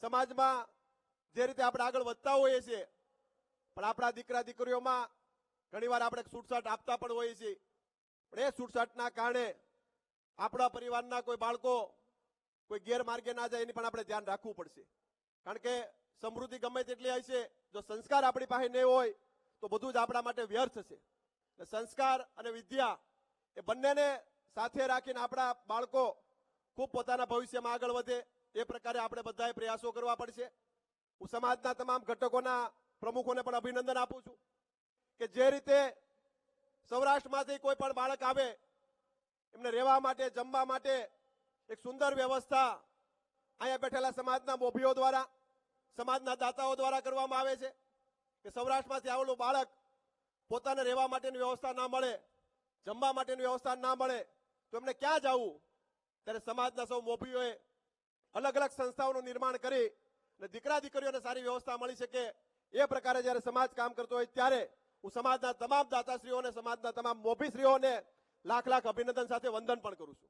સમાજમાં જે રીતે આપણે આગળ વધતા હોઈએ છીએ, પણ આપણા દીકરા દીકરીઓમાં ઘણીવાર આપણે છૂટછાટ આપતા પણ હોઈએ છીએ, પણ એ છૂટછાટના કારણે આપણા પરિવારના કોઈ બાળકો કોઈ ગેરમાર્ગે ના જાય એની પણ આપણે ધ્યાન રાખવું પડશે. કારણ કે સમૃદ્ધિ ગમે તેટલી હશે, જો સંસ્કાર આપણી પાસે નહીં હોય તો બધું જ આપણા માટે વ્યર્થ છે. સંસ્કાર અને વિદ્યા એ બંનેને સાથે રાખીને આપણા બાળકો ખૂબ પોતાના ભવિષ્યમાં આગળ વધે એ પ્રકારે આપણે બધાએ પ્રયાસો કરવા પડશે. હું સમાજના તમામ ઘટકોના પ્રમુખોને પણ અભિનંદન આપું છું કે જે રીતે સૌરાષ્ટ્રમાંથી કોઈ પણ બાળક આવે એમને રહેવા માટે, જમવા માટે એક સુંદર વ્યવસ્થા અહીંયા બેઠેલા સમાજના મોભીઓ દ્વારા, સમાજના દાતાઓ દ્વારા કરવામાં આવે છે કે સૌરાષ્ટ્રમાંથી આવેલું બાળક પોતાને રહેવા માટેની વ્યવસ્થા ના મળે, જમવા માટેની વ્યવસ્થા ના મળે તો એમને ક્યાં જવું? ત્યારે સમાજના સૌ મોભીઓએ અલગ અલગ સંસ્થાઓનું નિર્માણ કરી અને દીકરા દીકરીઓને સારી વ્યવસ્થા મળી શકે એ પ્રકારે જ્યારે સમાજ કામ કરતો હોય ત્યારે હું સમાજના તમામ દાતાશ્રીઓને, સમાજના તમામ મોભીશ્રીઓને લાખ લાખ અભિનંદન સાથે વંદન પણ કરું છું.